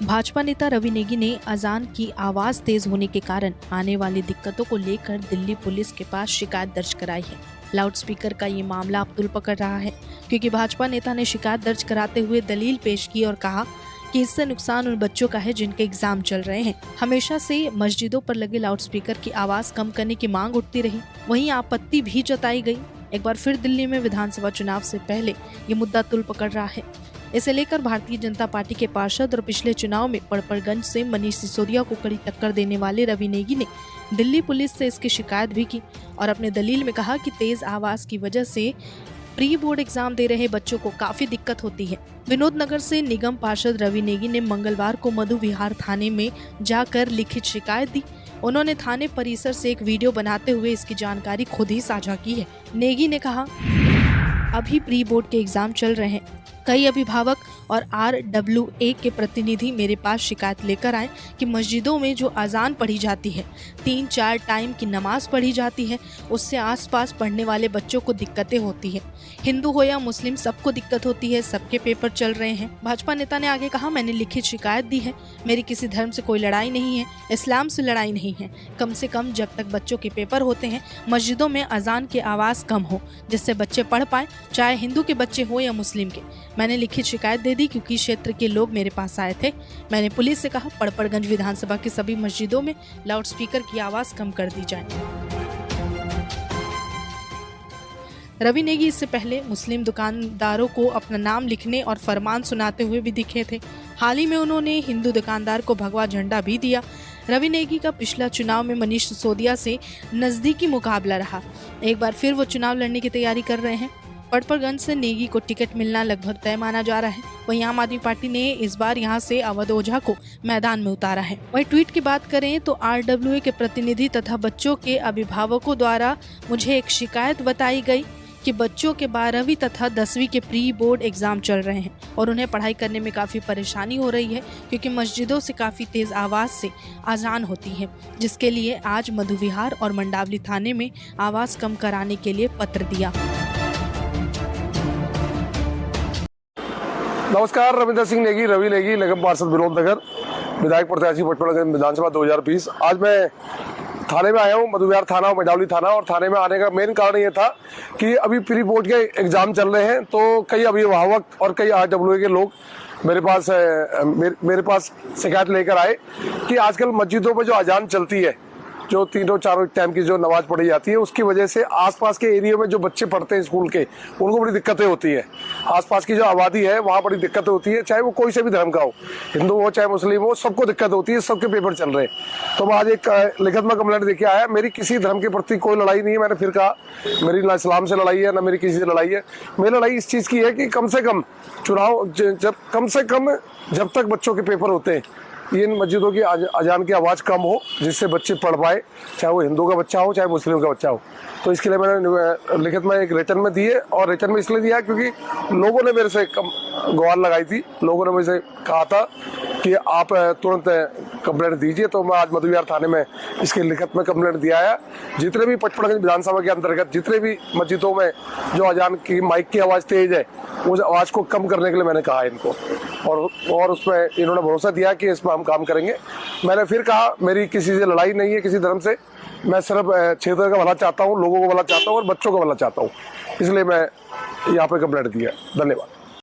भाजपा नेता रवि नेगी ने अजान की आवाज तेज होने के कारण आने वाली दिक्कतों को लेकर दिल्ली पुलिस के पास शिकायत दर्ज कराई है। लाउडस्पीकर का ये मामला अब तुल पकड़ रहा है, क्योंकि भाजपा नेता ने शिकायत दर्ज कराते हुए दलील पेश की और कहा कि इससे नुकसान उन बच्चों का है जिनके एग्जाम चल रहे हैं। हमेशा से मस्जिदों पर लगे लाउडस्पीकर की आवाज कम करने की मांग उठती रही, वहीं आपत्ति भी जताई गई। एक बार फिर दिल्ली में विधानसभा चुनाव से पहले ये मुद्दा तुल पकड़ रहा है। इसे लेकर भारतीय जनता पार्टी के पार्षद और पिछले चुनाव में पड़पड़गंज से मनीष सिसोदिया को कड़ी टक्कर देने वाले रवि नेगी ने दिल्ली पुलिस से इसकी शिकायत भी की और अपने दलील में कहा कि तेज आवाज की वजह से प्री बोर्ड एग्जाम दे रहे बच्चों को काफी दिक्कत होती है। विनोद नगर से निगम पार्षद रवि नेगी ने मंगलवार को मधु विहार थाने में जाकर लिखित शिकायत दी। उन्होंने थाने परिसर से एक वीडियो बनाते हुए इसकी जानकारी खुद ही साझा की है। नेगी ने कहा, अभी प्री बोर्ड के एग्जाम चल रहे हैं। कई अभिभावक और RWA के प्रतिनिधि मेरे पास शिकायत लेकर आए कि मस्जिदों में जो अजान पढ़ी जाती है, 3-4 टाइम की नमाज पढ़ी जाती है, उससे आसपास पढ़ने वाले बच्चों को दिक्कतें होती हैं। हिंदू हो या मुस्लिम, सबको दिक्कत होती है, सबके पेपर चल रहे हैं। भाजपा नेता ने आगे कहा, मैंने लिखित शिकायत दी है। मेरी किसी धर्म से कोई लड़ाई नहीं है, इस्लाम से लड़ाई नहीं है। कम से कम जब तक बच्चों के पेपर होते हैं, मस्जिदों में अजान की आवाज़ कम हो, जिससे बच्चे पढ़ पाए, चाहे हिंदू के बच्चे हो या मुस्लिम के। मैंने लिखित शिकायत दे दी क्योंकि क्षेत्र के लोग मेरे पास आए थे। मैंने पुलिस से कहा, पड़पड़गंज विधानसभा की सभी मस्जिदों में लाउडस्पीकर की आवाज कम कर दी जाए। रवि नेगी इससे पहले मुस्लिम दुकानदारों को अपना नाम लिखने और फरमान सुनाते हुए भी दिखे थे। हाल ही में उन्होंने हिंदू दुकानदार को भगवा झंडा भी दिया। रवि नेगी का पिछला चुनाव में मनीष सिसोदिया से नजदीकी मुकाबला रहा। एक बार फिर वो चुनाव लड़ने की तैयारी कर रहे हैं। पड़पड़गंज से नेगी को टिकट मिलना लगभग तय माना जा रहा है। वहीं आम आदमी पार्टी ने इस बार यहां से अवध ओझा को मैदान में उतारा है। वहीं ट्वीट की बात करें तो RWA के प्रतिनिधि तथा बच्चों के अभिभावकों द्वारा मुझे एक शिकायत बताई गई कि बच्चों के 12वीं तथा 10वीं के प्री बोर्ड एग्जाम चल रहे हैं और उन्हें पढ़ाई करने में काफ़ी परेशानी हो रही है, क्योंकि मस्जिदों से काफ़ी तेज़ आवाज़ से अजान होती है, जिसके लिए आज मधु विहार और मंडावली थाने में आवाज़ कम कराने के लिए पत्र दिया। नमस्कार, रविंदर सिंह नेगी, रवि नेगी, निगम पार्षद विनोद नगर, विधायक प्रत्याशी पड़पड़गंज विधानसभा 2020। आज मैं थाने में आया हूँ, मधु विहार थाना और मंडावली थाना। और थाने में आने का मेन कारण ये था कि अभी प्री बोर्ड के एग्जाम चल रहे हैं, तो कई अभिभावक और कई RWA के लोग मेरे पास शिकायत लेकर आए कि आजकल मस्जिदों में जो अजान चलती है, जो 3-4 टाइम की जो नमाज पढ़ी जाती है, उसकी वजह से आसपास के एरिया में जो बच्चे पढ़ते हैं स्कूल के, उनको बड़ी दिक्कतें होती है। आसपास की जो आबादी है वहाँ बड़ी दिक्कतें होती है, चाहे वो कोई से भी धर्म का हो, हिंदू हो चाहे मुस्लिम हो, सबको दिक्कत होती है, सबके पेपर चल रहे हैं। तो मैं आज एक लिखित में कंप्लेंट देके आया। मेरी किसी धर्म के प्रति कोई लड़ाई नहीं है। मैंने फिर कहा, मेरी ना इस्लाम से लड़ाई है, ना मेरी किसी से लड़ाई है। मेरी लड़ाई इस चीज़ की है कि कम से कम चुनाव जब तक बच्चों के पेपर होते हैं, इन मस्जिदों की अजान की आवाज़ कम हो, जिससे बच्चे पढ़ पाए, चाहे वो हिंदू का बच्चा हो चाहे मुस्लिम का बच्चा हो। तो इसके लिए मैंने लिखित में एक रिटर्न में दी है। और रिटर्न में इसलिए दिया क्योंकि लोगों ने मेरे से गुहार लगाई थी, लोगों ने मेरे से कहा था कि आप तुरंत कंप्लेंट दीजिए। तो मैं आज मधु विहार थाने में इसके लिखित में कंप्लेंट दिया है। जितने भी पड़पड़गंज विधानसभा के अंतर्गत जितने भी मस्जिदों में जो अजान की माइक की आवाज़ तेज है, उस आवाज़ को कम करने के लिए मैंने कहा है इनको, और उसमें इन्होंने भरोसा दिया कि इसमें हम काम करेंगे। मैंने फिर कहा, मेरी किसी से लड़ाई नहीं है, किसी धर्म से। मैं सिर्फ क्षेत्र का भला चाहता हूँ, लोगों को भला चाहता हूँ और बच्चों का भला चाहता हूँ, इसलिए मैं यहाँ पे कंप्लेंट दिया। धन्यवाद।